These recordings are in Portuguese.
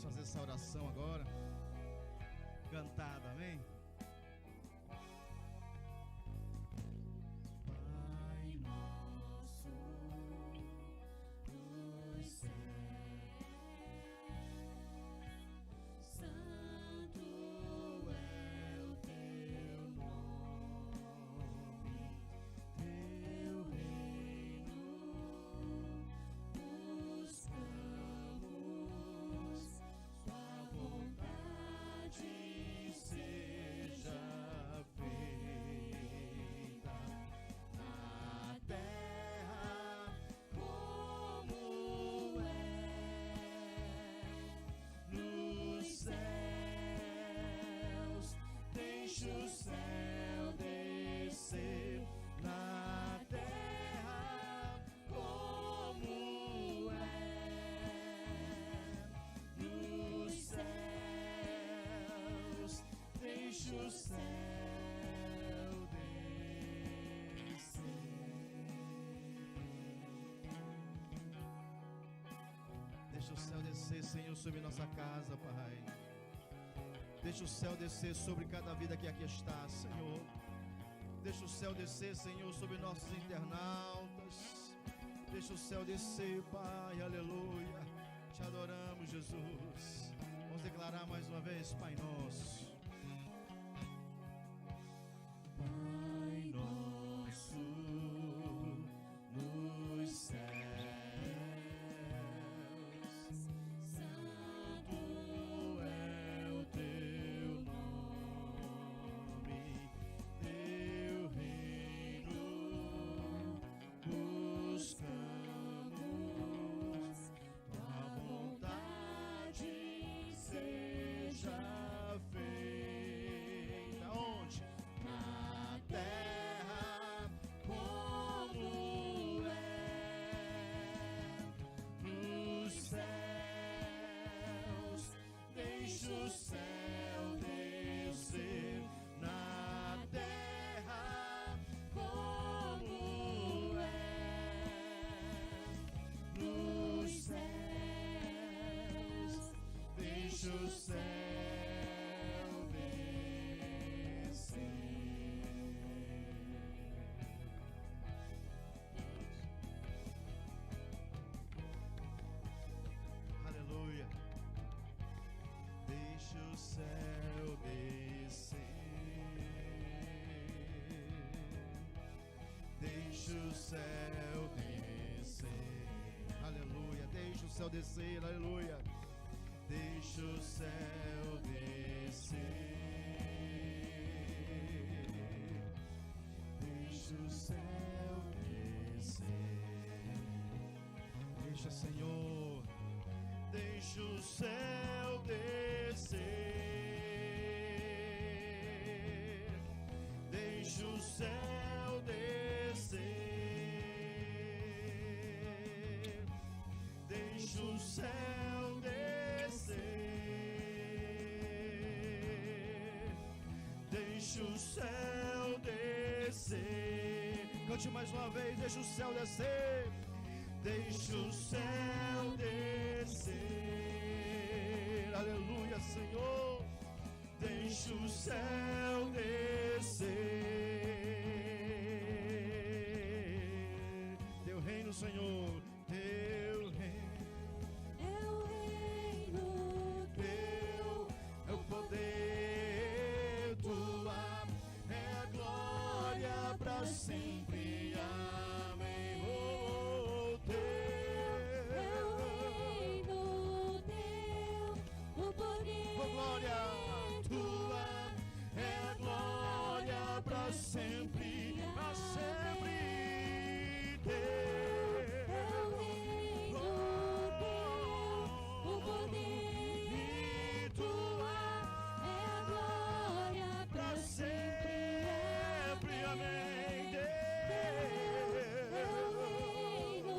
fazer essa oração agora, cantada, amém? Pai nosso dos céus, santo é o teu nome, teu reino buscamos, sua vontade seja feita na terra como é nos céus. Deixa o céu descer na terra como é nos céus. Deixa o céu descer. Deixa o céu descer, Senhor, sobre nossa casa, Pai. Deixa o céu descer sobre cada vida que aqui está, Senhor. Deixa o céu descer, Senhor, sobre nossos internautas. Deixa o céu descer, Pai, aleluia. Te adoramos, Jesus. Vamos declarar mais uma vez, Pai nosso. Pai nosso nos céus, santo é o teu nome, teu reino buscamos, tua vontade seja feita. Onde? Na terra como é nos céus. Deixa o céu descer na terra como é nos céus. Deixa o céu descer. Aleluia. Deixa o céu descer. Deixa o céu descer. Aleluia. Deixa o céu descer. Aleluia. Deixa o céu descer. Deixa o céu descer. Deixa, Senhor. Deixa o céu descer. Deixa o céu descer. Deixa o céu descer. Deixa o céu descer. Cante mais uma vez. Deixa o céu descer. Deixa o céu descer. Aleluia, Senhor. Deixa o céu descer. Teu reino, Senhor. Teu reino. É o reino teu, É o poder, tua é a glória para sempre. Amém. Oh, teu é o reino teu, o poder glória tua é a glória para sempre, para sempre. é o reino teu, o poder E tua é a glória para para sempre. Amém. É o reino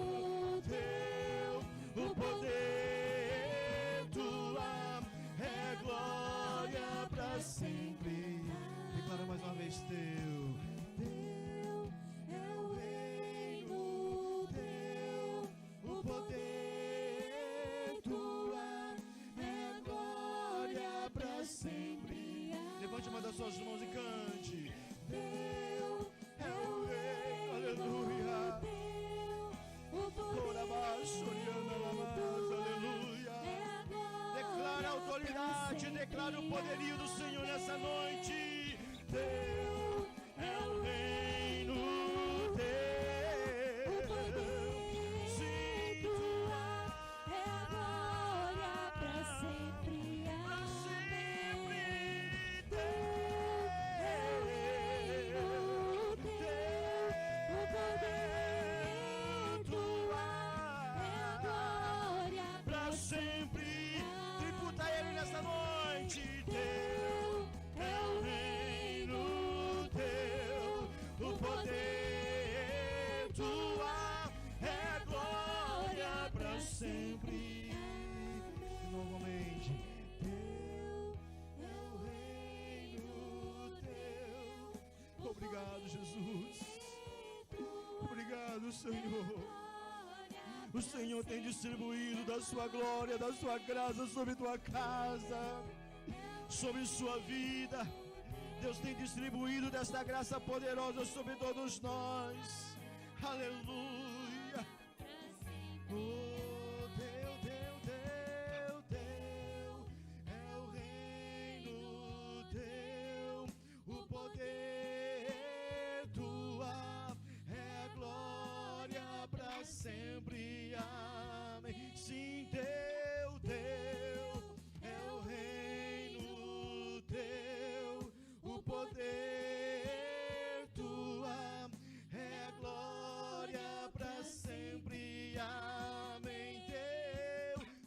Teu, o poder, tua é glória para sempre. Declara mais uma vez, teu. teu, é o reino teu, o poder tua é a te declaro o poderio do Senhor nessa noite. Teu é o reino, teu. Sim, tua É a glória pra sempre. pra sempre. Teu é o reino, teu. O poder tua é a glória Pra sempre. Tributa Ele nessa noite. Teu é o reino, teu. O poder tua é glória pra sempre. Novamente. Teu é o reino, teu. Obrigado, Jesus. Obrigado, Senhor. O Senhor tem distribuído da sua glória, da sua graça sobre tua casa, sobre sua vida. Deus tem distribuído desta graça poderosa sobre todos nós. Aleluia. Oh, teu é o reino teu, o poder tua é a glória pra sempre. Amém. Sim, teu é o reino teu, o poder tua é a glória pra sempre. Amém.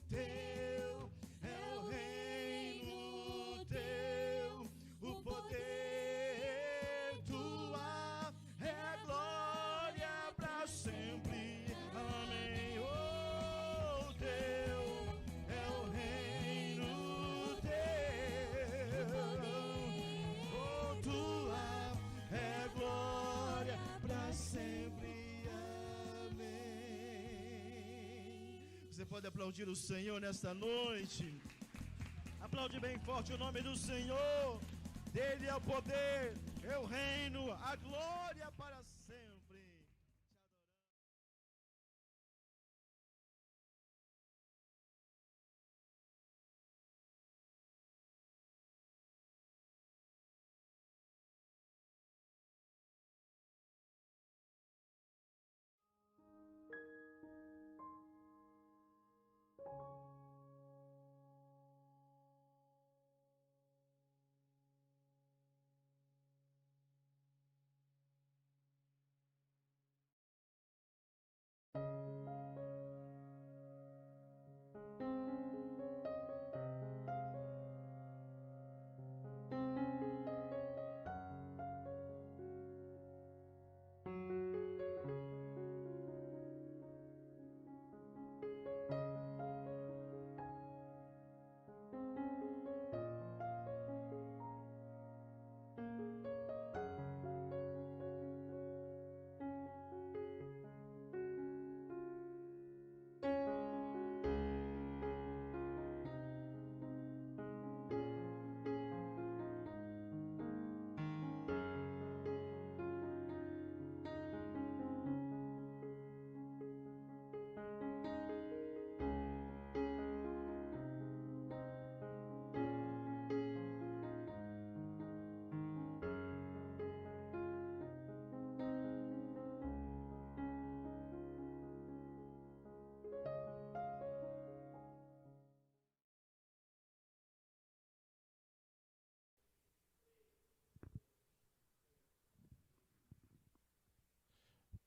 Teu é o reino teu, o poder tua é a glória pra sempre. Amém. Oh, teu é o reino teu, oh, tua é a glória pra sempre. Amém. Você pode aplaudir o Senhor nesta noite. Aplaude bem forte o nome do Senhor. Dele é o poder, é o reino, a glória para sempre.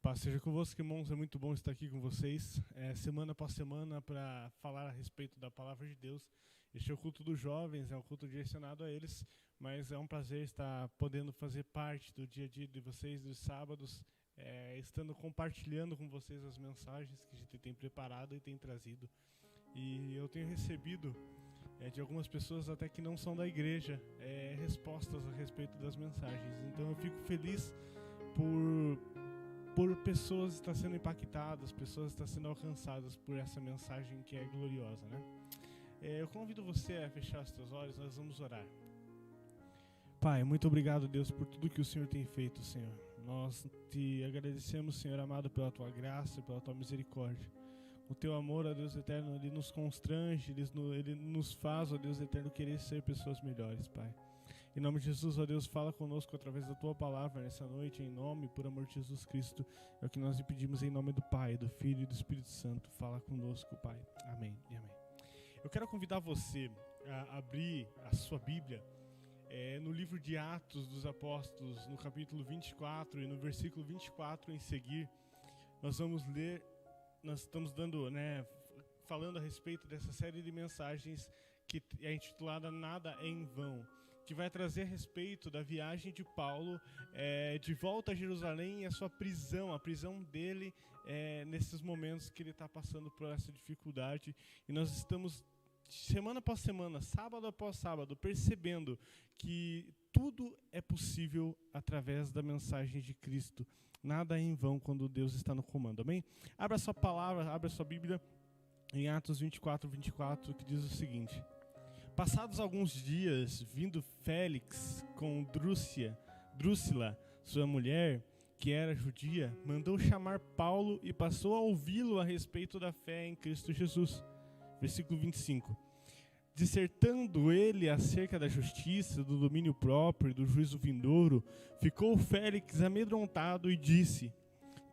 Paz seja convosco, irmãos, é muito bom estar aqui com vocês, semana após semana, para falar a respeito da Palavra de Deus. Este é o culto dos jovens, é um culto direcionado a eles, mas é um prazer estar podendo fazer parte do dia a dia de vocês, dos sábados, estando compartilhando com vocês as mensagens que a gente tem preparado e tem trazido. E eu tenho recebido de algumas pessoas até que não são da igreja, respostas a respeito das mensagens. Então eu fico feliz por pessoas estar sendo impactadas, pessoas estar sendo alcançadas por essa mensagem que é gloriosa, né? Eu convido você a fechar os teus olhos, nós vamos orar. Pai, muito obrigado, Deus, por tudo que o Senhor tem feito, Senhor. Nós te agradecemos, Senhor amado, pela tua graça, pela tua misericórdia. O teu amor, ó Deus eterno, ele nos constrange, ele nos faz, ó Deus eterno, querer ser pessoas melhores, Pai. Em nome de Jesus, ó Deus, fala conosco através da tua palavra nessa noite, em nome, por amor de Jesus Cristo. É o que nós lhe pedimos em nome do Pai, do Filho e do Espírito Santo. Fala conosco, Pai. Amém e amém. Eu quero convidar você a abrir a sua Bíblia no livro de Atos dos Apóstolos, no capítulo 24 e no versículo 24 em seguir. Nós vamos ler, nós estamos falando a respeito dessa série de mensagens que é intitulada Nada é em Vão, que vai trazer a respeito da viagem de Paulo de volta a Jerusalém e a sua prisão, a prisão dele nesses momentos que ele está passando por essa dificuldade. E nós estamos, semana após semana, sábado após sábado, percebendo que tudo é possível através da mensagem de Cristo. Nada é em vão quando Deus está no comando, amém? Abra sua palavra, abra sua Bíblia em Atos 24, que diz o seguinte: passados alguns dias, vindo Félix com Drúcila, sua mulher, que era judia, mandou chamar Paulo e passou a ouvi-lo a respeito da fé em Cristo Jesus. Versículo 25. Dissertando ele acerca da justiça, do domínio próprio e do juízo vindouro, ficou Félix amedrontado e disse: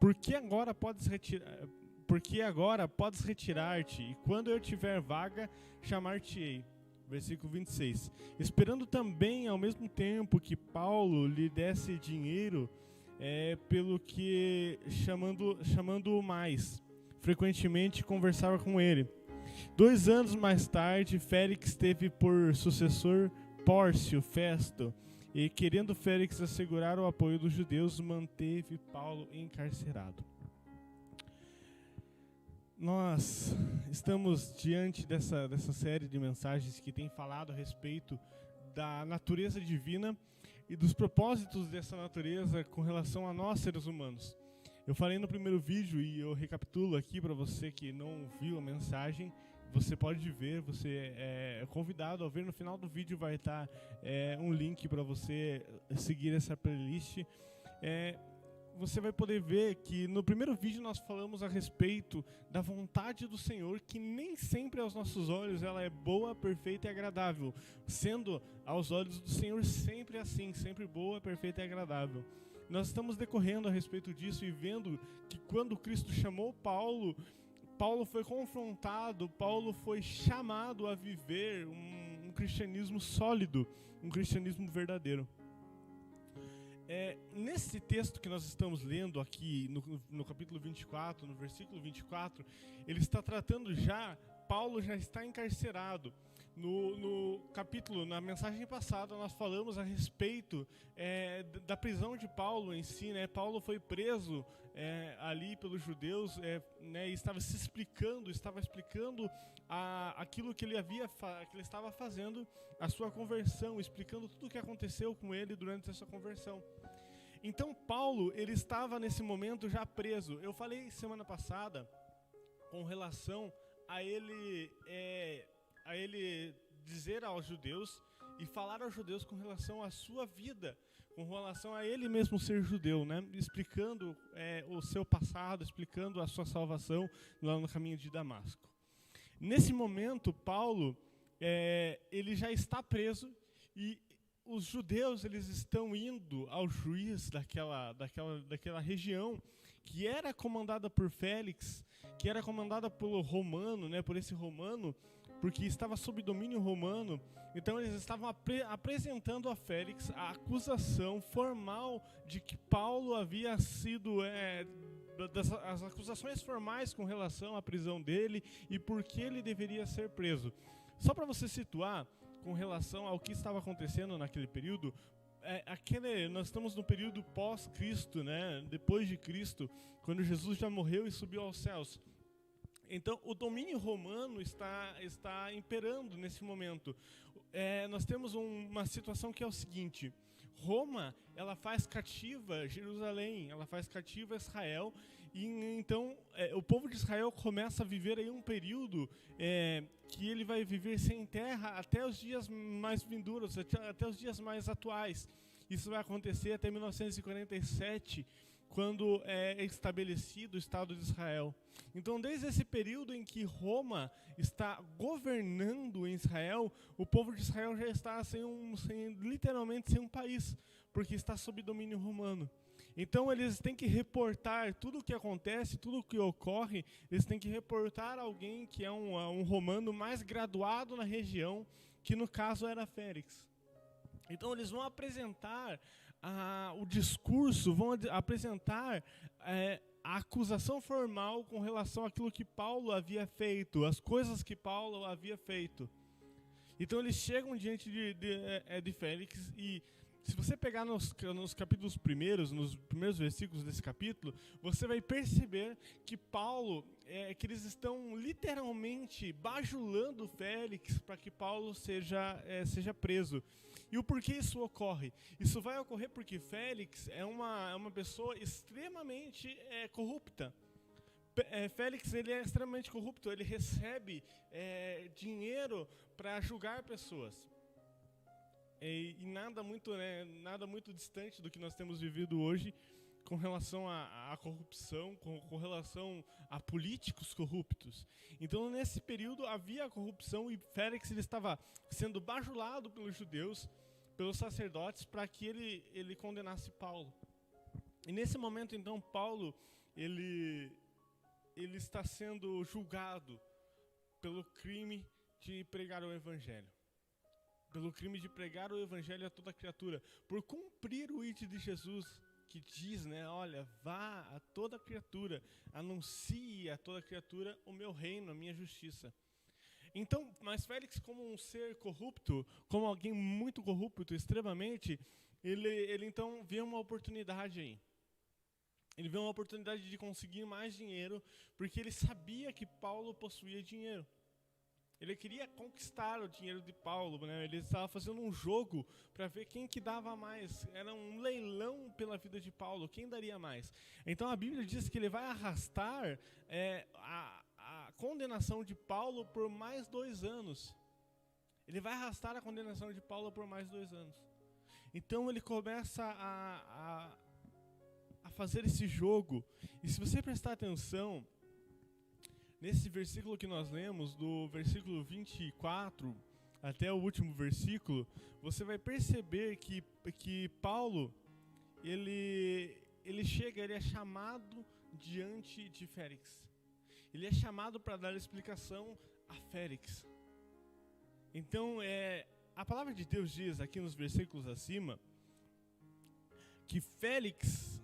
Por que agora podes retirar-te, e quando eu tiver vaga, chamar-te-ei. Versículo 26. Esperando também ao mesmo tempo que Paulo lhe desse dinheiro, pelo que chamando-o mais, frequentemente conversava com ele. 2 anos mais tarde, Félix teve por sucessor Pórcio Festo, e querendo Félix assegurar o apoio dos judeus, manteve Paulo encarcerado. Nós estamos diante dessa série de mensagens que tem falado a respeito da natureza divina e dos propósitos dessa natureza com relação a nós, seres humanos. Eu falei no primeiro vídeo e eu recapitulo aqui para você que não viu a mensagem. Você pode ver, você é convidado a ver. No final do vídeo vai estar um link para você seguir essa playlist. Você vai poder ver que no primeiro vídeo nós falamos a respeito da vontade do Senhor, que nem sempre aos nossos olhos ela é boa, perfeita e agradável, sendo aos olhos do Senhor sempre assim, sempre boa, perfeita e agradável. Nós estamos decorrendo a respeito disso e vendo que quando Cristo chamou Paulo foi confrontado, Paulo foi chamado a viver um cristianismo sólido, um cristianismo verdadeiro. Nesse texto que nós estamos lendo aqui, no capítulo 24, no versículo 24, ele está tratando Paulo já está encarcerado. No capítulo, na mensagem passada, nós falamos a respeito da prisão de Paulo em si, né? Paulo foi preso ali pelos judeus, e estava explicando aquilo que ele estava fazendo, a sua conversão, explicando tudo o que aconteceu com ele durante essa conversão. Então Paulo, ele estava nesse momento já preso. Eu falei semana passada com relação a ele dizer aos judeus e falar aos judeus com relação à sua vida, com relação a ele mesmo ser judeu, né? Explicando o seu passado, explicando a sua salvação lá no caminho de Damasco. Nesse momento, Paulo, ele já está preso e os judeus, eles estão indo ao juiz daquela região que era comandada por Félix, que era comandada pelo romano, né, por esse romano, porque estava sob domínio romano. Então eles estavam apresentando a Félix a acusação formal de que Paulo havia sido as acusações formais com relação à prisão dele e por que ele deveria ser preso. Só para você situar com relação ao que estava acontecendo naquele período, nós estamos no período pós-Cristo, né? Depois de Cristo, quando Jesus já morreu e subiu aos céus. Então, o domínio romano está imperando nesse momento. Nós temos uma situação que é o seguinte: Roma, ela faz cativa Jerusalém, ela faz cativa Israel, e então o povo de Israel começa a viver aí um período que ele vai viver sem terra até os dias mais vindouros, até os dias mais atuais. Isso vai acontecer até 1947, quando é estabelecido o Estado de Israel. Então, desde esse período em que Roma está governando em Israel, o povo de Israel já está literalmente sem um país, porque está sob domínio romano. Então, eles têm que reportar tudo o que acontece, tudo o que ocorre, eles têm que reportar a alguém que é um romano mais graduado na região, que no caso era Félix. Então, eles vão apresentar o discurso, vão apresentar a acusação formal com relação àquilo que Paulo havia feito, as coisas que Paulo havia feito. Então eles chegam diante de Félix, e se você pegar nos capítulos nos primeiros versículos desse capítulo, você vai perceber que que eles estão literalmente bajulando Félix para que Paulo seja preso. E o porquê isso ocorre? Isso vai ocorrer porque Félix é uma pessoa extremamente corrupta. Félix, ele é extremamente corrupto, ele recebe dinheiro para julgar pessoas. E nada muito distante do que nós temos vivido hoje com relação à corrupção, com relação a políticos corruptos. Então, nesse período, havia a corrupção e Félix ele estava sendo bajulado pelos judeus, pelos sacerdotes, para que ele condenasse Paulo. E nesse momento, então, Paulo ele está sendo julgado pelo crime de pregar o evangelho. Pelo crime de pregar o evangelho a toda criatura, por cumprir o ide de Jesus, que diz, olha, vá a toda criatura, anuncie a toda criatura o meu reino, a minha justiça. Então, mas Félix, como um ser corrupto, como alguém muito corrupto, extremamente, ele então vê uma oportunidade aí. Ele vê uma oportunidade de conseguir mais dinheiro, porque ele sabia que Paulo possuía dinheiro. Ele queria conquistar o dinheiro de Paulo, Ele estava fazendo um jogo para ver quem que dava mais. Era um leilão pela vida de Paulo, quem daria mais. Então a Bíblia diz que ele vai arrastar a condenação de Paulo por mais 2 anos. Ele vai arrastar a condenação de Paulo por mais 2 anos. Então ele começa a fazer esse jogo. E se você prestar atenção, nesse versículo que nós lemos, do versículo 24 até o último versículo, você vai perceber que Paulo, ele é chamado diante de Félix. Ele é chamado para dar explicação a Félix. Então, a palavra de Deus diz aqui nos versículos acima, que Félix,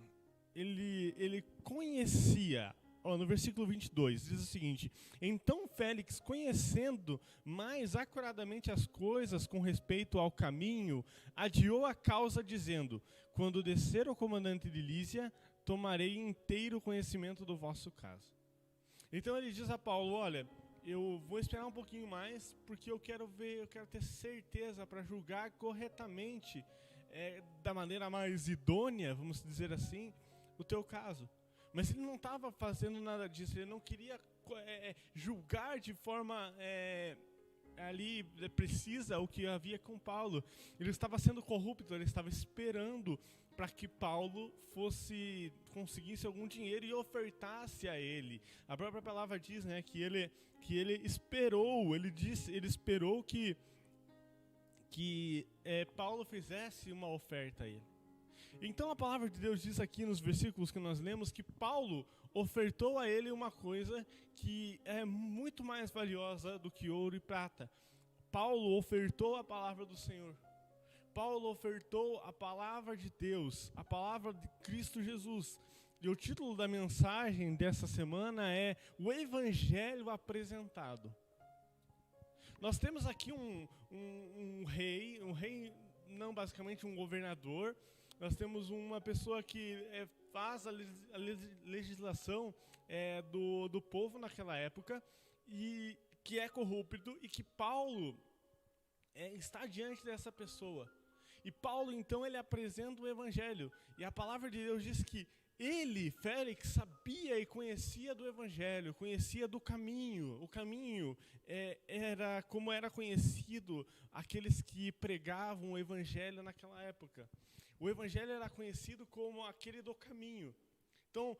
ele conhecia. No versículo 22, diz o seguinte: então Félix, conhecendo mais acuradamente as coisas com respeito ao caminho, adiou a causa, dizendo: quando descer o comandante de Lísia, tomarei inteiro conhecimento do vosso caso. Então ele diz a Paulo: olha, eu vou esperar um pouquinho mais, porque eu quero ter certeza para julgar corretamente, da maneira mais idônea, vamos dizer assim, o teu caso. Mas ele não estava fazendo nada disso, ele não queria julgar de forma precisa o que havia com Paulo. Ele estava sendo corrupto, ele estava esperando para que Paulo conseguisse algum dinheiro e ofertasse a ele. A própria palavra diz, que ele esperou, ele esperou que Paulo fizesse uma oferta a ele. Então a palavra de Deus diz aqui nos versículos que nós lemos que Paulo ofertou a ele uma coisa que é muito mais valiosa do que ouro e prata. Paulo ofertou a palavra do Senhor. Paulo ofertou a palavra de Deus, a palavra de Cristo Jesus. E o título da mensagem dessa semana é O Evangelho Apresentado. Nós temos aqui um rei, não basicamente um governador. Nós temos uma pessoa que faz a legislação do povo naquela época, e que é corrupto, e que Paulo está diante dessa pessoa. E Paulo, então, ele apresenta o evangelho. E a palavra de Deus diz que ele, Félix, sabia e conhecia do evangelho, conhecia do caminho. O caminho era como era conhecido aqueles que pregavam o evangelho naquela época. O evangelho era conhecido como aquele do caminho. Então,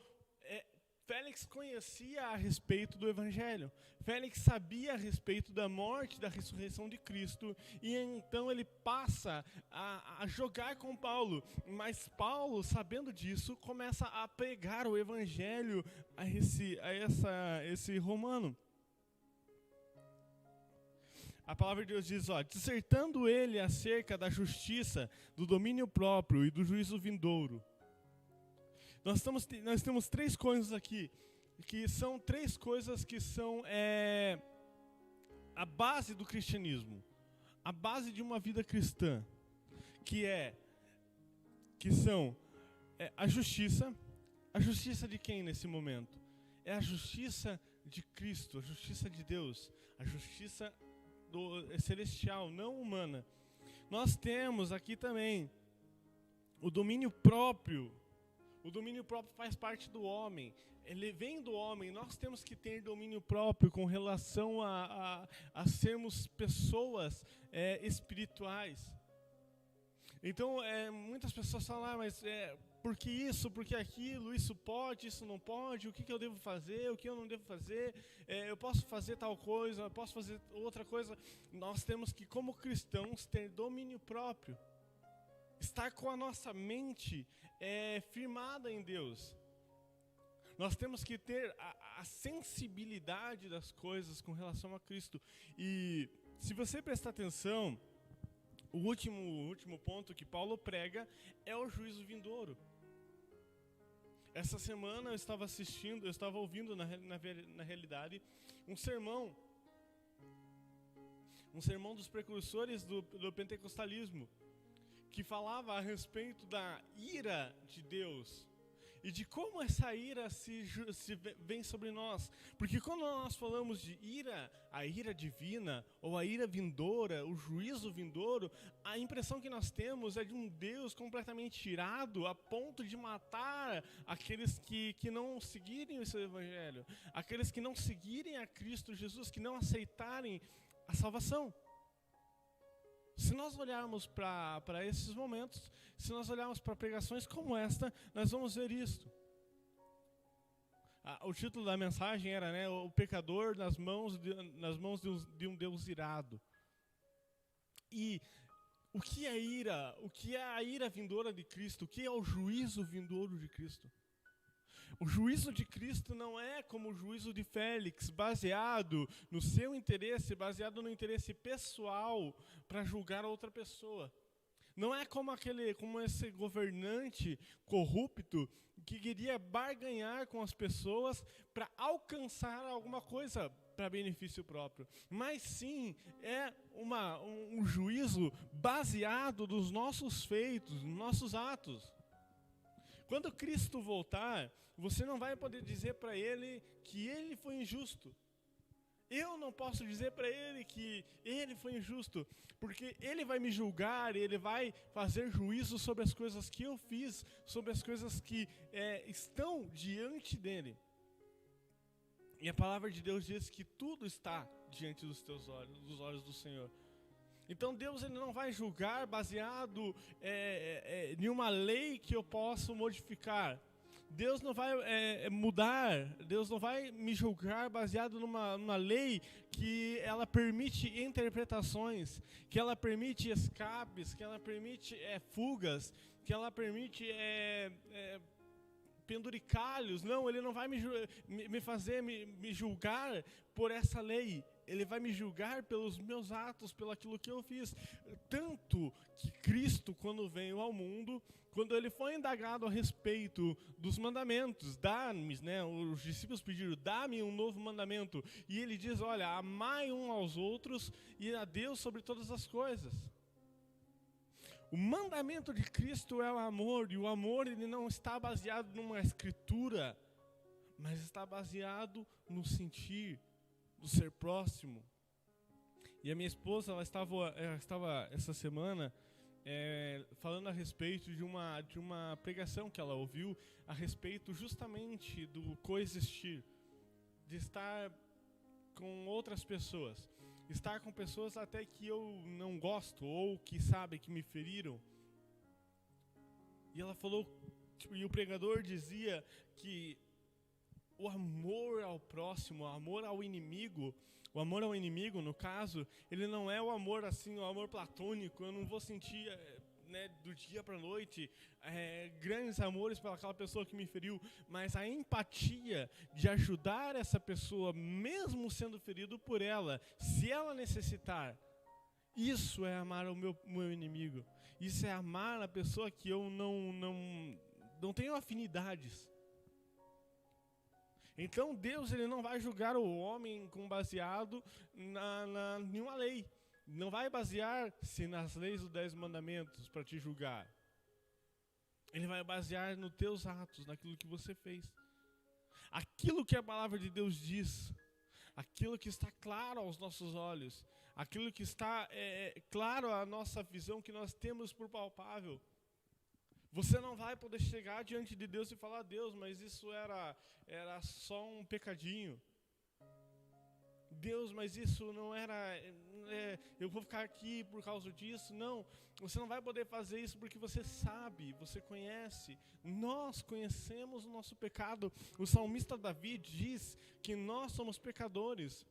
Félix conhecia a respeito do Evangelho. Félix sabia a respeito da morte e da ressurreição de Cristo. E então ele passa a jogar com Paulo. Mas Paulo, sabendo disso, começa a pregar o Evangelho a esse romano. A palavra de Deus diz, dissertando ele acerca da justiça, do domínio próprio e do juízo vindouro. Nós temos três coisas aqui, que são três coisas que são a base do cristianismo, a base de uma vida cristã, que são a justiça de quem nesse momento? É a justiça de Cristo, a justiça de Deus, a justiça celestial, não humana. Nós temos aqui também o domínio próprio. O domínio próprio faz parte do homem. Ele vem do homem. Nós temos que ter domínio próprio com relação a sermos pessoas espirituais. Então, muitas pessoas falam, mas por que isso, por que aquilo, isso pode, isso não pode, o que eu devo fazer, o que eu não devo fazer, eu posso fazer tal coisa, eu posso fazer outra coisa. Nós temos que, como cristãos, ter domínio próprio. Estar com a nossa mente firmada em Deus. Nós temos que ter a sensibilidade das coisas com relação a Cristo. E se você prestar atenção, o último ponto que Paulo prega é o juízo vindouro. Essa semana eu estava ouvindo na realidade um sermão dos precursores do pentecostalismo, que falava a respeito da ira de Deus e de como essa ira se vem sobre nós. Porque quando nós falamos de ira, a ira divina ou a ira vindoura, o juízo vindouro, a impressão que nós temos é de um Deus completamente irado a ponto de matar aqueles que não seguirem o seu evangelho, aqueles que não seguirem a Cristo Jesus, que não aceitarem a salvação. Se nós olharmos para esses momentos, se nós olharmos para pregações como esta, nós vamos ver isto. O título da mensagem era, o pecador nas mãos de um Deus irado. E o que é ira? O que é a ira vindoura de Cristo? O que é o juízo vindouro de Cristo? O juízo de Cristo não é como o juízo de Félix, baseado no seu interesse, baseado no interesse pessoal para julgar outra pessoa. Não é como esse governante corrupto que queria barganhar com as pessoas para alcançar alguma coisa para benefício próprio. Mas sim, é um juízo baseado nos nossos feitos, nos nossos atos. Quando Cristo voltar, você não vai poder dizer para Ele que Ele foi injusto. Eu não posso dizer para Ele que Ele foi injusto, porque Ele vai me julgar, Ele vai fazer juízo sobre as coisas que eu fiz, sobre as coisas que estão diante dEle. E a palavra de Deus diz que tudo está diante dos teus olhos, dos olhos do Senhor. Então Deus ele não vai julgar baseado em uma lei que eu posso modificar. Deus não vai mudar, Deus não vai me julgar baseado numa lei que ela permite interpretações, que ela permite escapes, que ela permite fugas, que ela permite penduricalhos. Não, Ele não vai me julgar por essa lei. Ele vai me julgar pelos meus atos, pelo aquilo que eu fiz. Tanto que Cristo, quando veio ao mundo, quando Ele foi indagado a respeito dos mandamentos, os discípulos pediram, dá-me um novo mandamento. E Ele diz, olha, amai uns aos outros e a Deus sobre todas as coisas. O mandamento de Cristo é o amor, e o amor ele não está baseado numa escritura, mas está baseado no sentir, do ser próximo. E a minha esposa, ela estava essa semana falando a respeito de uma pregação que ela ouviu a respeito justamente do coexistir, de estar com outras pessoas, estar com pessoas até que eu não gosto ou que sabem que me feriram. E ela falou, e o pregador dizia que o amor ao próximo, o amor ao inimigo, o amor ao inimigo, no caso, ele não é o amor assim, o amor platônico. Eu não vou sentir, do dia para a noite, grandes amores pelaquela pessoa que me feriu, mas a empatia de ajudar essa pessoa, mesmo sendo ferido por ela, se ela necessitar, isso é amar o meu inimigo. Isso é amar a pessoa que eu não tenho afinidades. Então Deus, ele não vai julgar o homem baseado em nenhuma lei. Não vai basear-se nas leis dos 10 mandamentos para te julgar. Ele vai basear nos teus atos, naquilo que você fez. Aquilo que a palavra de Deus diz, aquilo que está claro aos nossos olhos, aquilo que está claro à nossa visão, que nós temos por palpável. Você não vai poder chegar diante de Deus e falar: Deus, mas isso era só um pecadinho. Deus, mas isso não era, eu vou ficar aqui por causa disso. Não, você não vai poder fazer isso porque você sabe, você conhece. Nós conhecemos o nosso pecado. O salmista Davi diz que nós somos pecadores.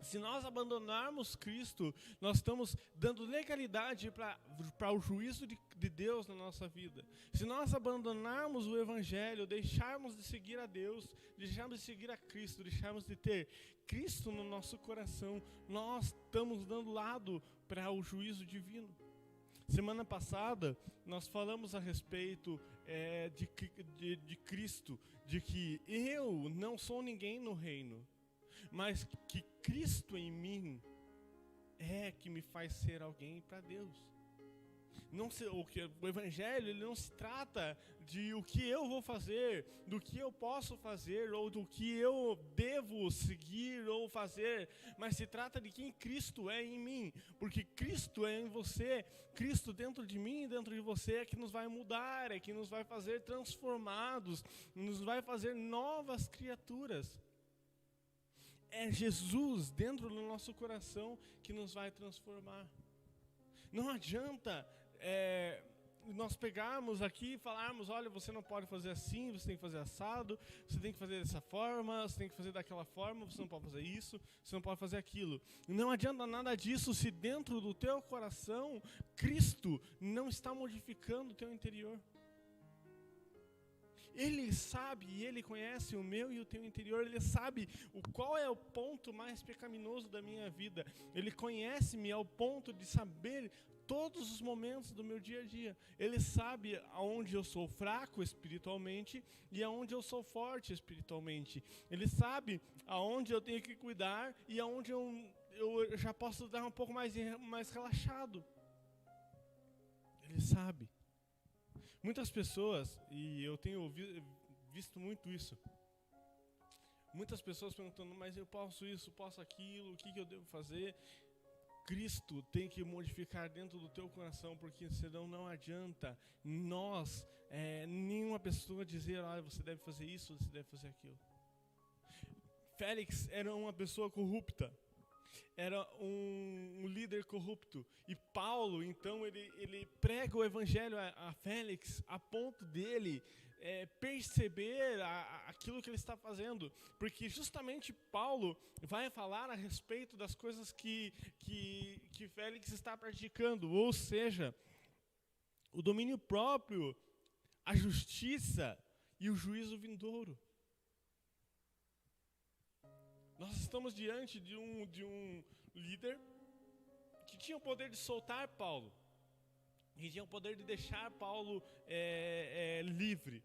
Se nós abandonarmos Cristo, nós estamos dando legalidade para o juízo de Deus na nossa vida. Se nós abandonarmos o Evangelho, deixarmos de seguir a Deus, deixarmos de seguir a Cristo, deixarmos de ter Cristo no nosso coração, nós estamos dando lado para o juízo divino. Semana passada, nós falamos a respeito de Cristo, de que eu não sou ninguém no reino, mas que Cristo em mim é que me faz ser alguém para Deus. O Evangelho, ele não se trata de o que eu vou fazer, do que eu posso fazer, ou do que eu devo seguir ou fazer, mas se trata de quem Cristo é em mim, porque Cristo é em você, Cristo dentro de mim e dentro de você é que nos vai mudar, é que nos vai fazer transformados, nos vai fazer novas criaturas. É Jesus dentro do nosso coração que nos vai transformar. Não adianta nós pegarmos aqui e falarmos: olha, você não pode fazer assim, você tem que fazer assado, você tem que fazer dessa forma, você tem que fazer daquela forma, você não pode fazer isso, você não pode fazer aquilo. Não adianta nada disso se dentro do teu coração Cristo não está modificando o teu interior. Ele sabe e Ele conhece o meu e o teu interior. Ele sabe qual é o ponto mais pecaminoso da minha vida. Ele conhece-me ao ponto de saber todos os momentos do meu dia a dia. Ele sabe aonde eu sou fraco espiritualmente e aonde eu sou forte espiritualmente. Ele sabe aonde eu tenho que cuidar e aonde eu já posso dar um pouco mais relaxado. Ele sabe. Muitas pessoas, e eu tenho visto muito isso, muitas pessoas perguntando: mas eu posso isso, posso aquilo, o que eu devo fazer? Cristo tem que modificar dentro do teu coração, porque senão não adianta nenhuma pessoa dizer: olha, você deve fazer isso, você deve fazer aquilo. Félix era uma pessoa corrupta. Era um líder corrupto. E Paulo, então, ele prega o Evangelho a Félix a ponto dele perceber aquilo que ele está fazendo. Porque justamente Paulo vai falar a respeito das coisas que Félix está praticando. Ou seja, o domínio próprio, a justiça e o juízo vindouro. Nós estamos diante de um líder que tinha o poder de soltar Paulo, que tinha o poder de deixar Paulo livre,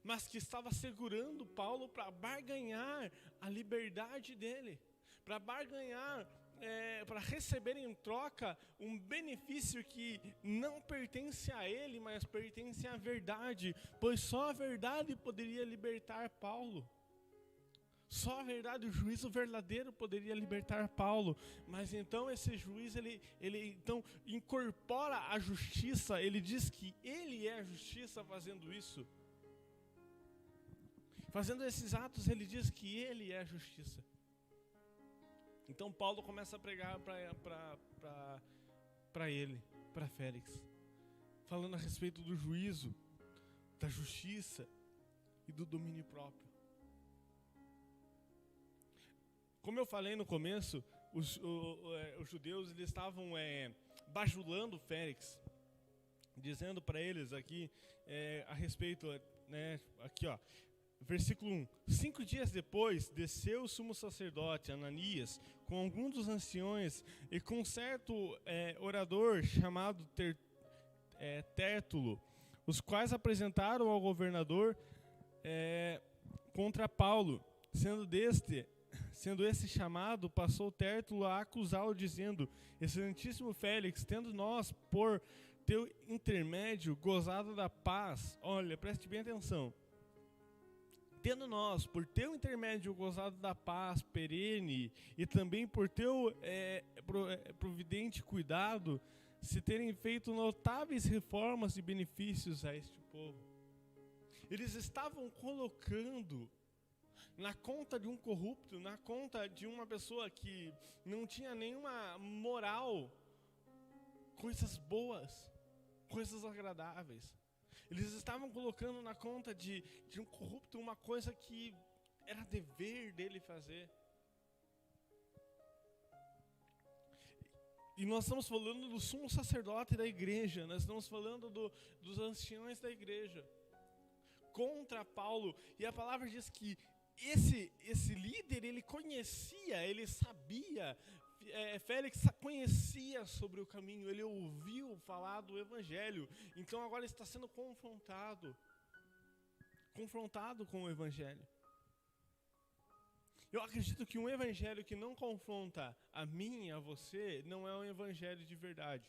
mas que estava segurando Paulo para barganhar a liberdade dele, para barganhar, para receber em troca um benefício que não pertence a ele, mas pertence à verdade, pois só a verdade poderia libertar Paulo. Só a verdade, o juízo verdadeiro poderia libertar Paulo. Mas então esse juiz, ele então incorpora a justiça. Ele diz que ele é a justiça fazendo isso. Fazendo esses atos, ele diz que ele é a justiça. Então Paulo começa a pregar para ele, para Félix, falando a respeito do juízo, da justiça e do domínio próprio. Como eu falei no começo, os judeus eles estavam bajulando Félix, dizendo para eles aqui a respeito, aqui ó, versículo 1. 5 dias depois, desceu o sumo sacerdote Ananias com alguns dos anciões e com certo orador chamado Tértulo, os quais apresentaram ao governador contra Paulo. Sendo esse chamado, passou Tértulo a acusá-lo, dizendo: Excelentíssimo Félix, tendo nós, por teu intermédio, gozado da paz. Olha, preste bem atenção. Tendo nós, por teu intermédio, gozado da paz perene, e também por teu providente cuidado, se terem feito notáveis reformas e benefícios a este povo. Eles estavam colocando na conta de um corrupto, na conta de uma pessoa que não tinha nenhuma moral, coisas boas, coisas agradáveis. Eles estavam colocando na conta de um corrupto uma coisa que era dever dele fazer. E nós estamos falando do sumo sacerdote da igreja, nós estamos falando dos anciões da igreja contra Paulo. E a palavra diz que esse líder, ele conhecia, ele sabia, Félix conhecia sobre o caminho, ele ouviu falar do evangelho, então agora está sendo confrontado com o evangelho. Eu acredito que um evangelho que não confronta a mim e a você não é um evangelho de verdade.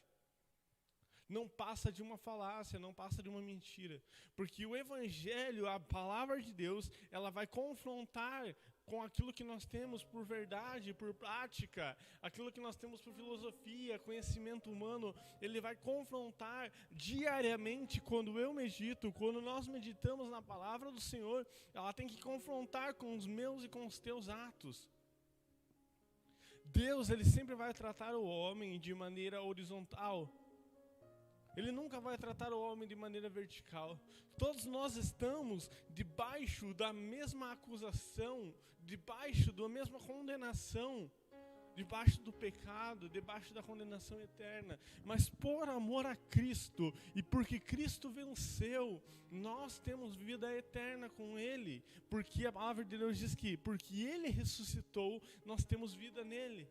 Não passa de uma falácia, não passa de uma mentira. Porque o evangelho, a palavra de Deus, ela vai confrontar com aquilo que nós temos por verdade, por prática, aquilo que nós temos por filosofia, conhecimento humano. Ele vai confrontar diariamente quando eu medito, quando nós meditamos na palavra do Senhor, ela tem que confrontar com os meus e com os teus atos. Deus, ele sempre vai tratar o homem de maneira horizontal. Ele nunca vai tratar o homem de maneira vertical. Todos nós estamos debaixo da mesma acusação, debaixo da mesma condenação, debaixo do pecado, debaixo da condenação eterna. Mas por amor a Cristo e porque Cristo venceu, nós temos vida eterna com Ele. Porque a palavra de Deus diz que porque Ele ressuscitou, nós temos vida nele.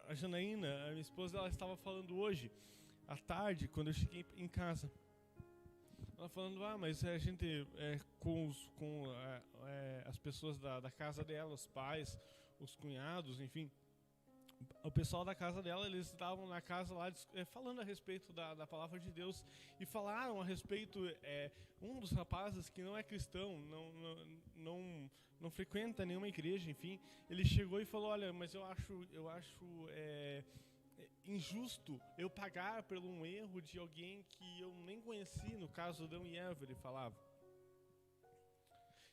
A Janaína, a minha esposa, ela estava falando hoje, à tarde, quando eu cheguei em casa. Ela falando, mas a gente, com as pessoas da casa dela, os pais, os cunhados, enfim, o pessoal da casa dela, eles estavam na casa lá falando a respeito da palavra de Deus e falaram a respeito, um dos rapazes que não é cristão, não frequenta nenhuma igreja, enfim, ele chegou e falou, olha, mas eu acho injusto eu pagar por um erro de alguém que eu nem conheci, no caso Adão e Eva, ele falava.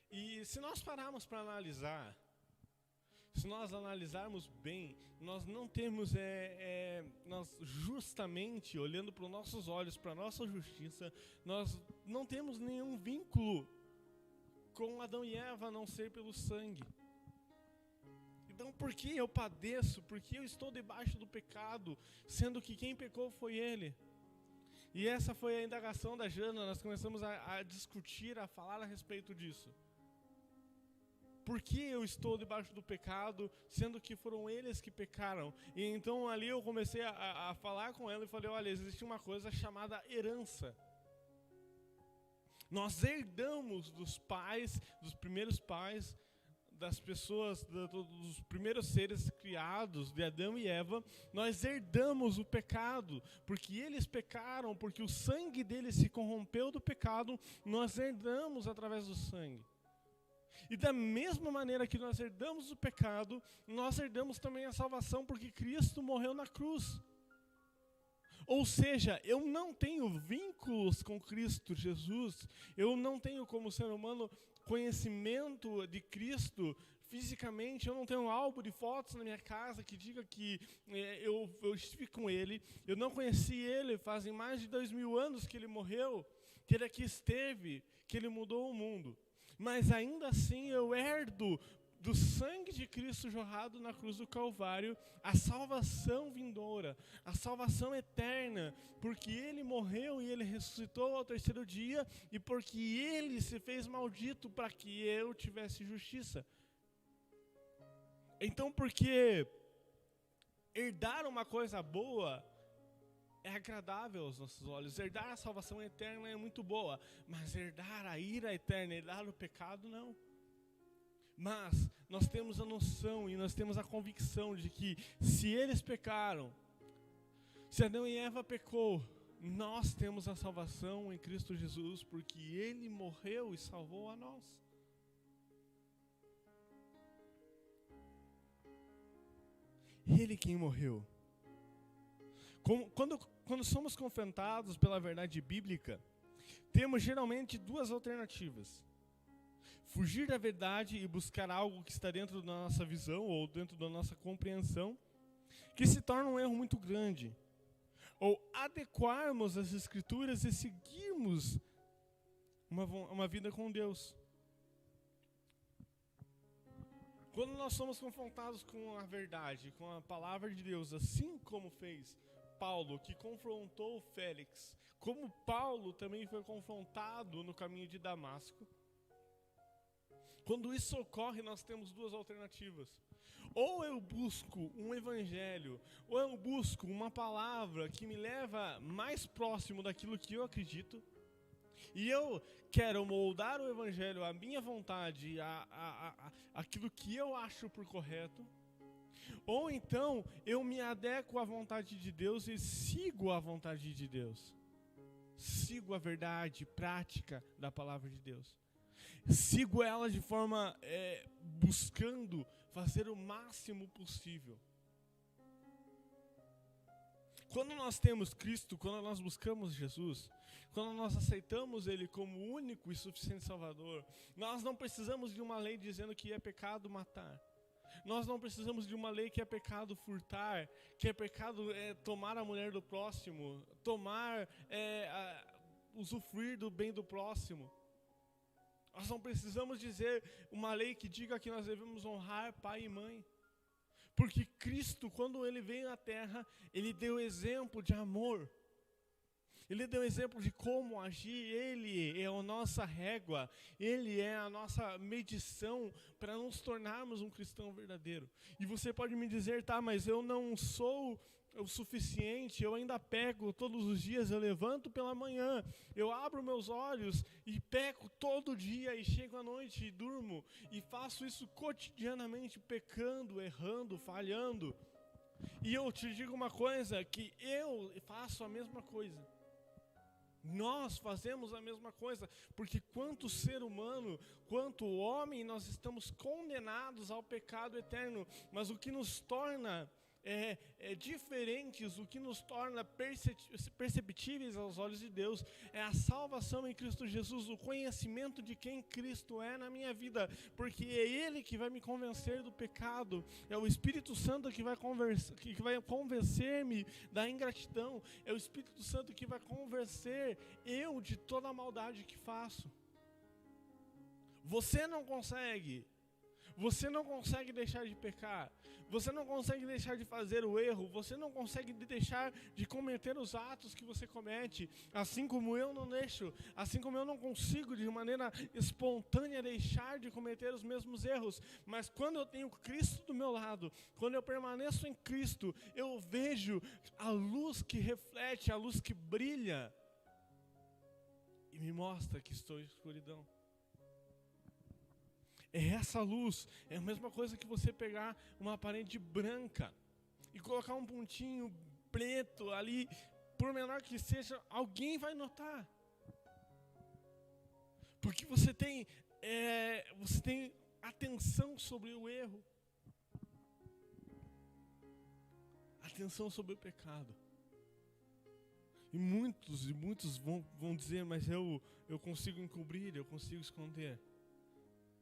E se nós pararmos para analisar, se nós analisarmos bem, nós não temos, nós justamente, olhando para os nossos olhos, para a nossa justiça, nós não temos nenhum vínculo com Adão e Eva, a não ser pelo sangue. Então, por que eu padeço? Por que eu estou debaixo do pecado, sendo que quem pecou foi ele? E essa foi a indagação da Jana, nós começamos a discutir, a falar a respeito disso. Por que eu estou debaixo do pecado, sendo que foram eles que pecaram? E então ali eu comecei a falar com ela e falei, olha, existe uma coisa chamada herança. Nós herdamos dos pais, dos primeiros pais, das pessoas, dos primeiros seres criados, de Adão e Eva, nós herdamos o pecado, porque eles pecaram, porque o sangue deles se corrompeu do pecado, nós herdamos através do sangue. E da mesma maneira que nós herdamos o pecado, nós herdamos também a salvação, porque Cristo morreu na cruz. Ou seja, eu não tenho vínculos com Cristo Jesus, eu não tenho como ser humano conhecimento de Cristo fisicamente, eu não tenho um álbum de fotos na minha casa que diga que eu estive com Ele, eu não conheci Ele, fazem mais de 2000 anos que Ele morreu, que Ele aqui esteve, que Ele mudou o mundo. mas ainda assim eu herdo do sangue de Cristo jorrado na cruz do Calvário, a salvação vindoura, a salvação eterna, porque Ele morreu e Ele ressuscitou ao terceiro dia, e porque Ele se fez maldito para que eu tivesse justiça. Então, porque herdar uma coisa boa é agradável aos nossos olhos, herdar a salvação eterna é muito boa, mas herdar a ira eterna, herdar o pecado, não. Mas nós temos a noção e nós temos a convicção de que se eles pecaram, se Adão e Eva pecou, nós temos a salvação em Cristo Jesus, porque Ele morreu e salvou a nós. Ele quem morreu. Quando somos confrontados pela verdade bíblica, temos geralmente duas alternativas: fugir da verdade e buscar algo que está dentro da nossa visão ou dentro da nossa compreensão, que se torna um erro muito grande. Ou adequarmos as Escrituras e seguirmos uma vida com Deus. Quando nós somos confrontados com a verdade, com a palavra de Deus, assim como fez Paulo, que confrontou Félix, como Paulo também foi confrontado no caminho de Damasco, quando isso ocorre, nós temos duas alternativas. Ou eu busco um evangelho, ou eu busco uma palavra que me leva mais próximo daquilo que eu acredito, e eu quero moldar o evangelho à minha vontade, aquilo que eu acho por correto. Ou então eu me adequo à vontade de Deus e sigo a vontade de Deus. Sigo a verdade prática da palavra de Deus. Sigo ela de forma buscando fazer o máximo possível. Quando nós temos Cristo, quando nós buscamos Jesus, quando nós aceitamos Ele como único e suficiente Salvador, nós não precisamos de uma lei dizendo que é pecado matar. Nós não precisamos de uma lei que é pecado furtar, que é pecado tomar a mulher do próximo, usufruir do bem do próximo. Nós não precisamos dizer uma lei que diga que nós devemos honrar pai e mãe. Porque Cristo, quando Ele veio à terra, Ele deu exemplo de amor. Ele deu exemplo de como agir. Ele é a nossa régua. Ele é a nossa medição para nos tornarmos um cristão verdadeiro. E você pode me dizer, tá, mas eu não sou o suficiente, eu ainda peco todos os dias, eu levanto pela manhã, eu abro meus olhos e peco todo dia e chego à noite e durmo e faço isso cotidianamente, pecando, errando, falhando. E eu te digo uma coisa, que eu faço a mesma coisa. Nós fazemos a mesma coisa, porque quanto ser humano, quanto homem, nós estamos condenados ao pecado eterno, mas o que nos torna diferentes, o que nos torna perceptíveis aos olhos de Deus é a salvação em Cristo Jesus, o conhecimento de quem Cristo é na minha vida, porque é Ele que vai me convencer do pecado, é o Espírito Santo que vai convencer-me da ingratidão, é o Espírito Santo que vai convencer eu de toda a maldade que faço. Você não consegue deixar de pecar, você não consegue deixar de fazer o erro, você não consegue deixar de cometer os atos que você comete, assim como eu não deixo, assim como eu não consigo de maneira espontânea deixar de cometer os mesmos erros, mas quando eu tenho Cristo do meu lado, quando eu permaneço em Cristo, eu vejo a luz que reflete, a luz que brilha, e me mostra que estou em escuridão. Essa luz é a mesma coisa que você pegar uma parede branca e colocar um pontinho preto ali, por menor que seja, alguém vai notar. Porque você tem atenção sobre o erro, atenção sobre o pecado. E muitos vão dizer, mas eu consigo encobrir, eu consigo esconder.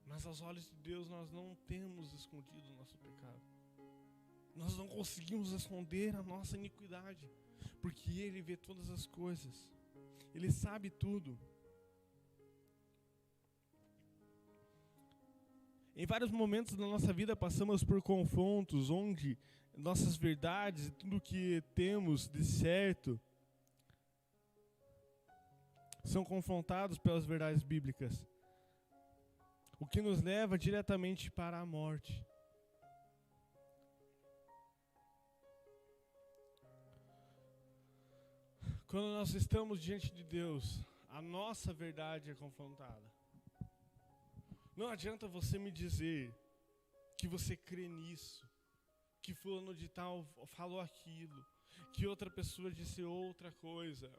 Mas aos olhos de Deus nós não temos escondido o nosso pecado. Nós não conseguimos esconder a nossa iniquidade, porque Ele vê todas as coisas. Ele sabe tudo. Em vários momentos da nossa vida passamos por confrontos onde nossas verdades e tudo que temos de certo são confrontados pelas verdades bíblicas, o que nos leva diretamente para a morte. Quando nós estamos diante de Deus, a nossa verdade é confrontada. Não adianta você me dizer que você crê nisso, que fulano de tal falou aquilo, que outra pessoa disse outra coisa.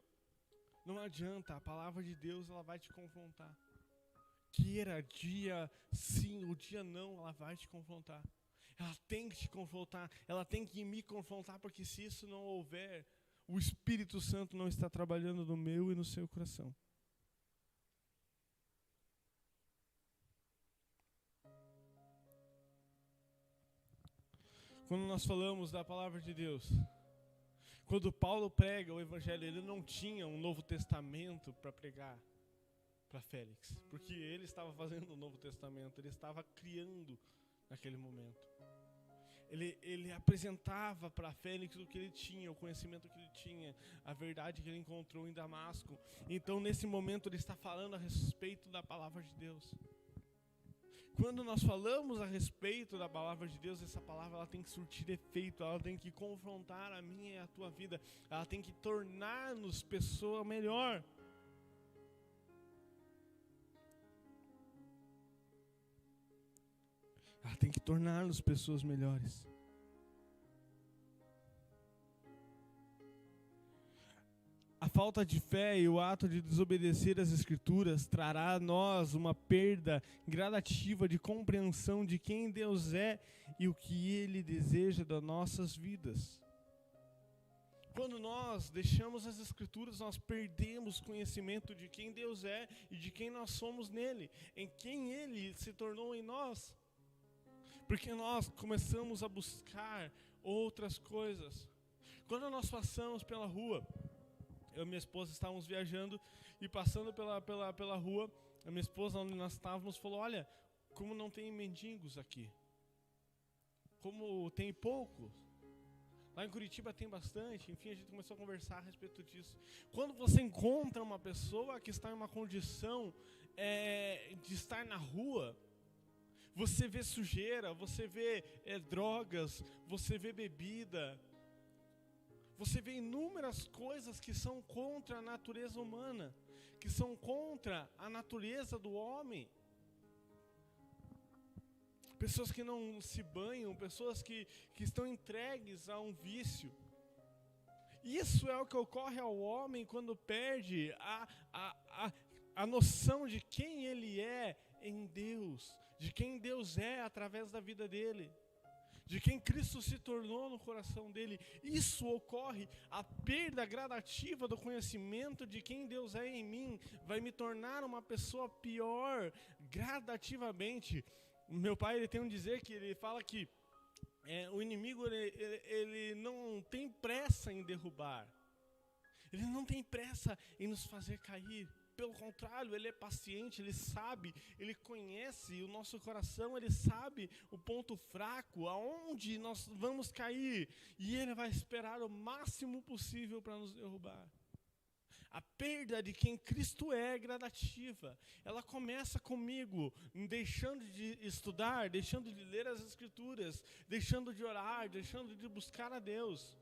Não adianta, a palavra de Deus ela vai te confrontar. Queira dia sim ou dia não, ela vai te confrontar. Ela tem que te confrontar, ela tem que me confrontar, porque se isso não houver, o Espírito Santo não está trabalhando no meu e no seu coração. Quando nós falamos da palavra de Deus, quando Paulo prega o Evangelho, ele não tinha um Novo Testamento para pregar para Félix, porque ele estava fazendo o Novo Testamento, ele estava criando naquele momento. Ele apresentava para Félix o que ele tinha, o conhecimento que ele tinha, a verdade que ele encontrou em Damasco. Então, nesse momento, ele está falando a respeito da palavra de Deus. Quando nós falamos a respeito da palavra de Deus, essa palavra ela tem que surtir efeito, ela tem que confrontar a minha e a tua vida, ela tem que tornar-nos pessoa melhor. Ela tem que tornar-nos pessoas melhores. A falta de fé e o ato de desobedecer às Escrituras trará a nós uma perda gradativa de compreensão de quem Deus é e o que Ele deseja das nossas vidas. Quando nós deixamos as Escrituras, nós perdemos conhecimento de quem Deus é e de quem nós somos nele, em quem Ele se tornou em nós. Porque nós começamos a buscar outras coisas. Quando nós passamos pela rua, eu e minha esposa estávamos viajando e passando pela rua, a minha esposa, onde nós estávamos, falou: olha, como não tem mendigos aqui. Como tem poucos. Lá em Curitiba tem bastante. Enfim, a gente começou a conversar a respeito disso. Quando você encontra uma pessoa que está em uma condição de estar na rua, você vê sujeira, você vê drogas, você vê bebida, você vê inúmeras coisas que são contra a natureza humana, que são contra a natureza do homem. Pessoas que não se banham, pessoas que estão entregues a um vício. Isso é o que ocorre ao homem quando perde a noção de quem ele é em Deus, de quem Deus é através da vida dele, de quem Cristo se tornou no coração dele. Isso ocorre, a perda gradativa do conhecimento de quem Deus é em mim vai me tornar uma pessoa pior gradativamente. Meu pai ele tem um dizer que ele fala que o inimigo ele não tem pressa em derrubar, ele não tem pressa em nos fazer cair. Pelo contrário, ele é paciente, ele sabe, ele conhece o nosso coração, ele sabe o ponto fraco, aonde nós vamos cair, e ele vai esperar o máximo possível para nos derrubar. A perda de quem Cristo é gradativa, ela começa comigo, deixando de estudar, deixando de ler as Escrituras, deixando de orar, deixando de buscar a Deus.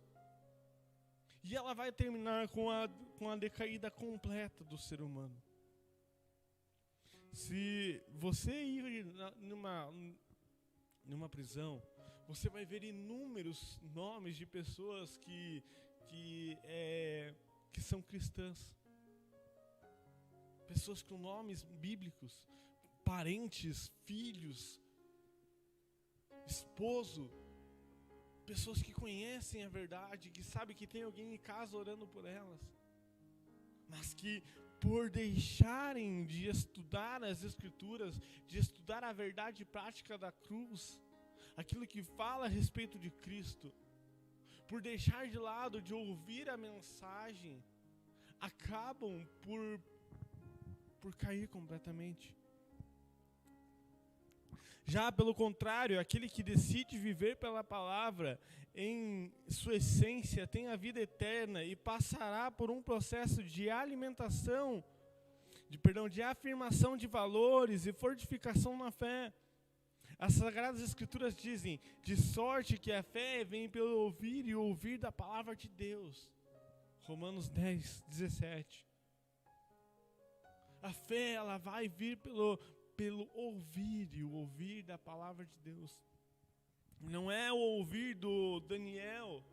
E ela vai terminar com a decaída completa do ser humano. Se você ir numa prisão, você vai ver inúmeros nomes de pessoas que são cristãs. Pessoas com nomes bíblicos, parentes, filhos, esposo. Pessoas que conhecem a verdade, que sabem que tem alguém em casa orando por elas, mas que por deixarem de estudar as Escrituras, de estudar a verdade prática da cruz, aquilo que fala a respeito de Cristo, por deixar de lado de ouvir a mensagem, acabam por cair completamente. Já pelo contrário, aquele que decide viver pela palavra, em sua essência, tem a vida eterna e passará por um processo de alimentação, de afirmação de valores e fortificação na fé. As Sagradas Escrituras dizem, de sorte que a fé vem pelo ouvir e ouvir da palavra de Deus. Romanos 10, 17. A fé, ela vai vir pelo ouvir e o ouvir da palavra de Deus. Não é o ouvir do Daniel,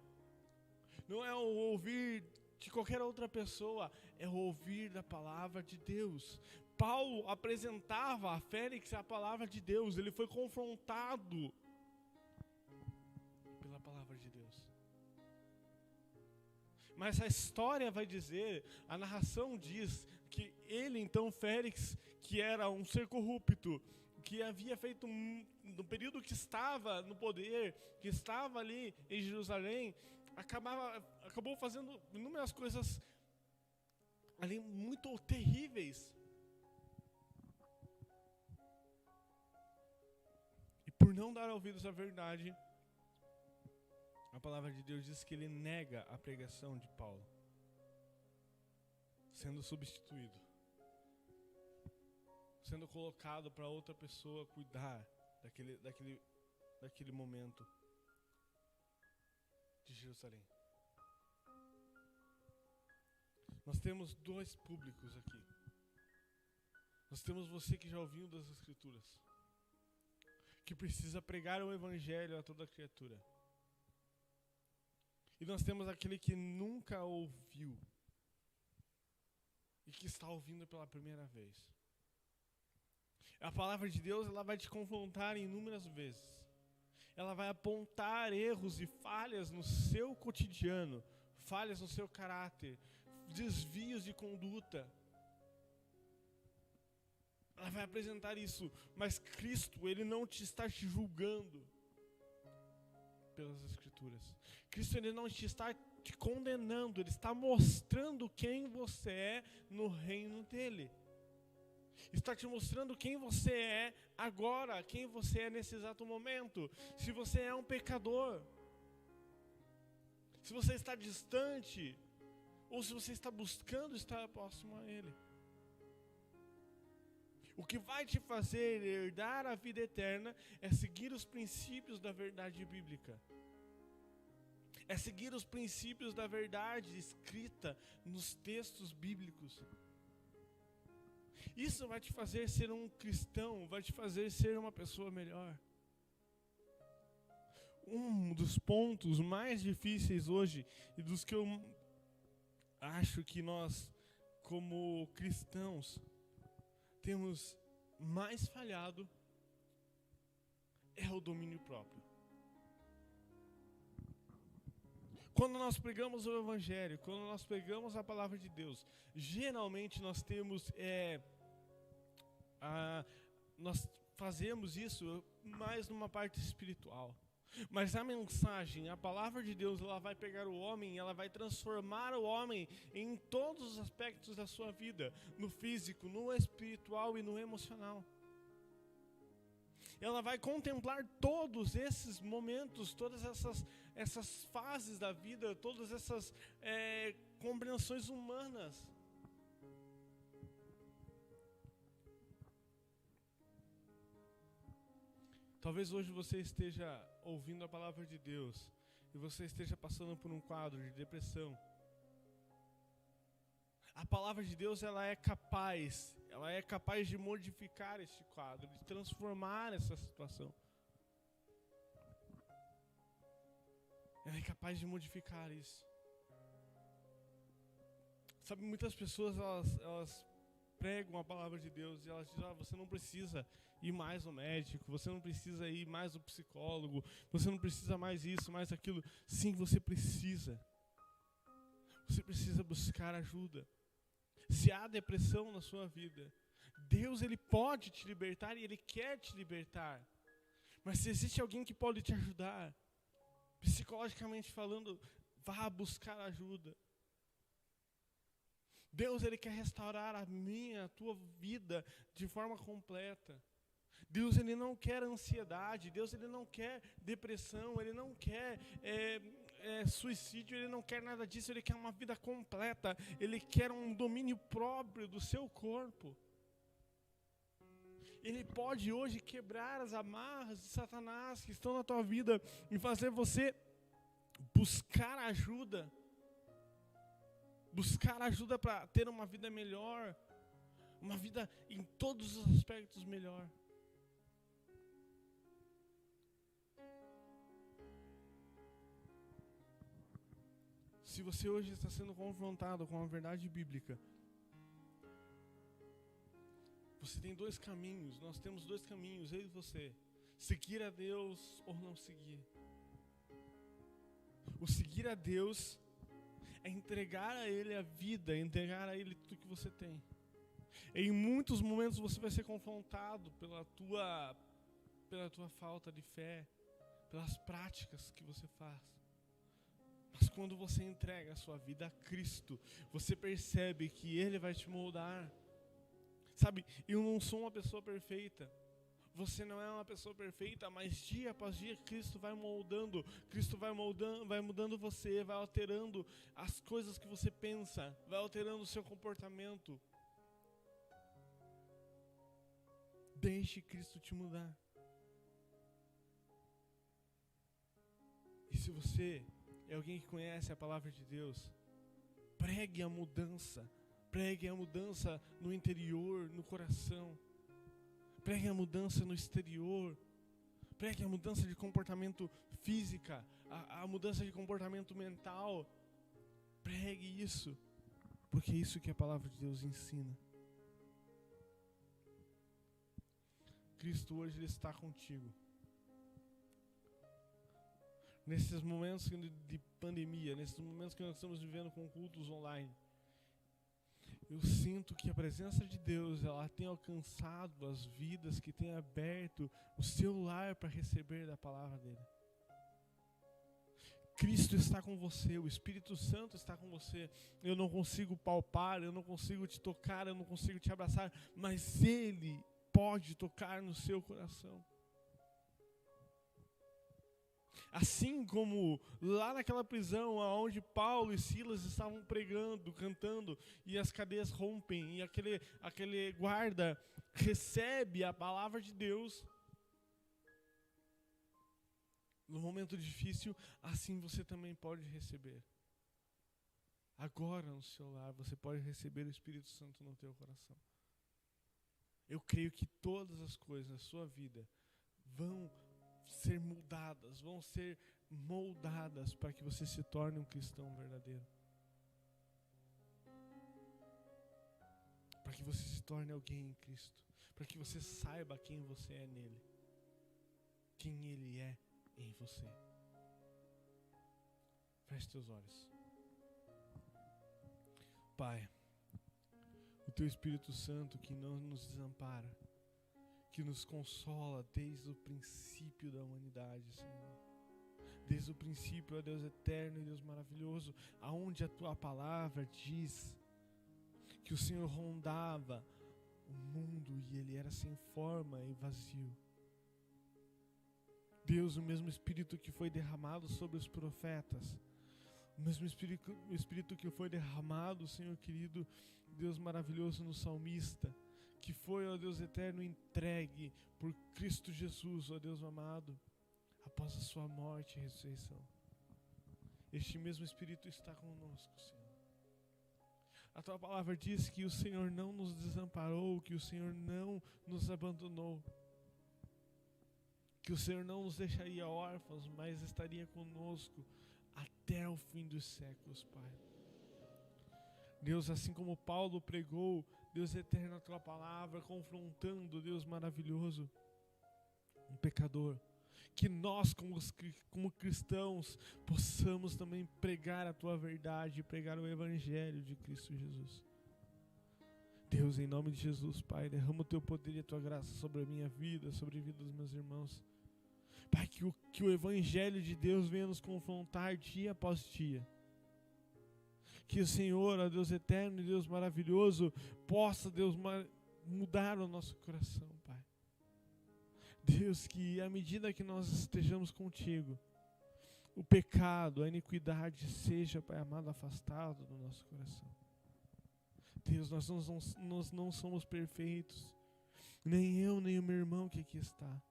não é o ouvir de qualquer outra pessoa, é o ouvir da palavra de Deus. Paulo apresentava a Félix a palavra de Deus, ele foi confrontado pela palavra de Deus. Mas a história vai dizer, a narração diz que ele, então, Félix, que era um ser corrupto, que havia feito, no período que estava no poder, que estava ali em Jerusalém, acabou fazendo inúmeras coisas ali muito terríveis. E por não dar ouvidos à verdade, a palavra de Deus diz que ele nega a pregação de Paulo, sendo substituído, sendo colocado para outra pessoa cuidar daquele momento de Jerusalém. Nós temos dois públicos aqui. Nós temos você que já ouviu das Escrituras, que precisa pregar o Evangelho a toda criatura. E nós temos aquele que nunca ouviu e que está ouvindo pela primeira vez. A palavra de Deus, ela vai te confrontar inúmeras vezes. Ela vai apontar erros e falhas no seu cotidiano, falhas no seu caráter, desvios de conduta. Ela vai apresentar isso, mas Cristo, ele não está te julgando pelas Escrituras. Cristo, ele não está te condenando, ele está mostrando quem você é no reino dele. Está te mostrando quem você é agora, quem você é nesse exato momento. Se você é um pecador, se você está distante, ou se você está buscando estar próximo a Ele. O que vai te fazer herdar a vida eterna é seguir os princípios da verdade bíblica. É seguir os princípios da verdade escrita nos textos bíblicos. Isso vai te fazer ser um cristão, vai te fazer ser uma pessoa melhor. Um dos pontos mais difíceis hoje, e dos que eu acho que nós, como cristãos, temos mais falhado, é o domínio próprio. Quando nós pregamos o Evangelho, quando nós pregamos a palavra de Deus, geralmente nós temos, nós fazemos isso mais numa parte espiritual. Mas a mensagem, a palavra de Deus, ela vai pegar o homem, ela vai transformar o homem em todos os aspectos da sua vida, no físico, no espiritual e no emocional. Ela vai contemplar todos esses momentos, todas essas fases da vida, todas essas compreensões humanas. Talvez hoje você esteja ouvindo a palavra de Deus e você esteja passando por um quadro de depressão. A palavra de Deus, ela é capaz de modificar este quadro, de transformar essa situação. Ela é capaz de modificar isso. Sabe, muitas pessoas, elas pregam a palavra de Deus e elas dizem, você não precisa ir mais ao médico, você não precisa ir mais ao psicólogo, você não precisa mais isso, mais aquilo. Sim, você precisa. Você precisa buscar ajuda. Se há depressão na sua vida, Deus, ele pode te libertar e Ele quer te libertar. Mas se existe alguém que pode te ajudar, psicologicamente falando, vá buscar ajuda. Deus, ele quer restaurar a tua vida de forma completa. Deus, Ele não quer ansiedade. Deus, Ele não quer depressão. Ele não quer suicídio. Ele não quer nada disso. Ele quer uma vida completa. Ele quer um domínio próprio do seu corpo. Ele pode hoje quebrar as amarras de Satanás que estão na tua vida e fazer você buscar ajuda. Buscar ajuda para ter uma vida melhor. Uma vida em todos os aspectos melhor. Se você hoje está sendo confrontado com a verdade bíblica, você tem dois caminhos, nós temos dois caminhos, eu e você. Seguir a Deus ou não seguir. O seguir a Deus é entregar a Ele a vida, entregar a Ele tudo que você tem. Em muitos momentos você vai ser confrontado pela tua falta de fé, pelas práticas que você faz. Mas quando você entrega a sua vida a Cristo, você percebe que Ele vai te moldar. Sabe, eu não sou uma pessoa perfeita. Você não é uma pessoa perfeita, mas dia após dia Cristo vai moldando. Cristo vai mudando você, vai alterando as coisas que você pensa, vai alterando o seu comportamento. Deixe Cristo te mudar. E se você é alguém que conhece a palavra de Deus, pregue a mudança. Pregue a mudança no interior, no coração. Pregue a mudança no exterior. Pregue a mudança de comportamento física, a mudança de comportamento mental. Pregue isso, porque é isso que a palavra de Deus ensina. Cristo hoje Ele está contigo. Nesses momentos de pandemia, nesses momentos que nós estamos vivendo com cultos online, eu sinto que a presença de Deus, ela tem alcançado as vidas que têm aberto o seu lar para receber da palavra dele. Cristo está com você, o Espírito Santo está com você. Eu não consigo palpar, eu não consigo te tocar, eu não consigo te abraçar, mas Ele pode tocar no seu coração. Assim como lá naquela prisão onde Paulo e Silas estavam pregando, cantando, e as cadeias rompem, e aquele guarda recebe a palavra de Deus. No momento difícil, assim você também pode receber. Agora no seu lar, você pode receber o Espírito Santo no teu coração. Eu creio que todas as coisas na sua vida vão ser mudadas, vão ser moldadas para que você se torne um cristão verdadeiro. Para que você se torne alguém em Cristo. Para que você saiba quem você é nele. Quem Ele é em você. Feche teus olhos. Pai, o Teu Espírito Santo que não nos desampara, que nos consola desde o princípio da humanidade, Senhor. Desde o princípio, ó Deus eterno e Deus maravilhoso, aonde a Tua palavra diz que o Senhor rondava o mundo e Ele era sem forma e vazio. Deus, o mesmo Espírito que foi derramado sobre os profetas, o mesmo Espírito que foi derramado, Senhor querido, Deus maravilhoso, no salmista, que foi, ó Deus eterno, entregue por Cristo Jesus, ó Deus amado, após a sua morte e ressurreição. Este mesmo Espírito está conosco, Senhor. A Tua palavra diz que o Senhor não nos desamparou, que o Senhor não nos abandonou, que o Senhor não nos deixaria órfãos, mas estaria conosco até o fim dos séculos, Pai. Deus, assim como Paulo pregou, Deus eterno, a Tua palavra, confrontando, Deus maravilhoso, um pecador, que nós como cristãos possamos também pregar a Tua verdade, pregar o Evangelho de Cristo Jesus. Deus, em nome de Jesus, Pai, derrama o Teu poder e a Tua graça sobre a minha vida, sobre a vida dos meus irmãos. Pai, que o Evangelho de Deus venha nos confrontar dia após dia. Que o Senhor, ó Deus eterno e Deus maravilhoso, possa, Deus, mudar o nosso coração, Pai. Deus, que à medida que nós estejamos contigo, o pecado, a iniquidade seja, Pai amado, afastado do nosso coração. Deus, nós não somos perfeitos, nem eu, nem o meu irmão que aqui está.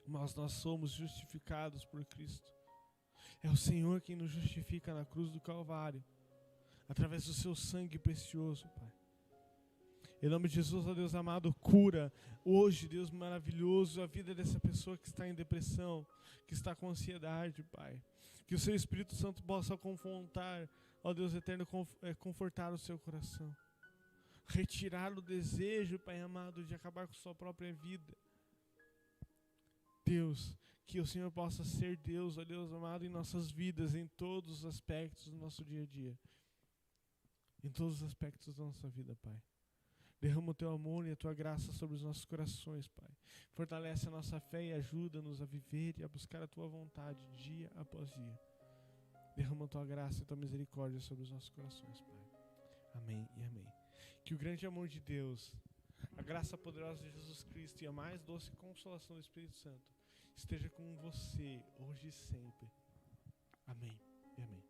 Mas nós somos justificados por Cristo. É o Senhor quem nos justifica na cruz do Calvário, através do seu sangue precioso, Pai. Em nome de Jesus, ó Deus amado, cura hoje, Deus maravilhoso, a vida dessa pessoa que está em depressão, que está com ansiedade, Pai. Que o seu Espírito Santo possa confrontar, ó Deus eterno, confortar o seu coração. Retirar o desejo, Pai amado, de acabar com sua própria vida. Deus, que o Senhor possa ser Deus, ó Deus amado, em nossas vidas, em todos os aspectos do nosso dia a dia. Em todos os aspectos da nossa vida, Pai. Derrama o teu amor e a tua graça sobre os nossos corações, Pai. Fortalece a nossa fé e ajuda-nos a viver e a buscar a tua vontade dia após dia. Derrama a tua graça e a tua misericórdia sobre os nossos corações, Pai. Amém e amém. Que o grande amor de Deus, a graça poderosa de Jesus Cristo e a mais doce consolação do Espírito Santo esteja com você hoje e sempre. Amém e amém.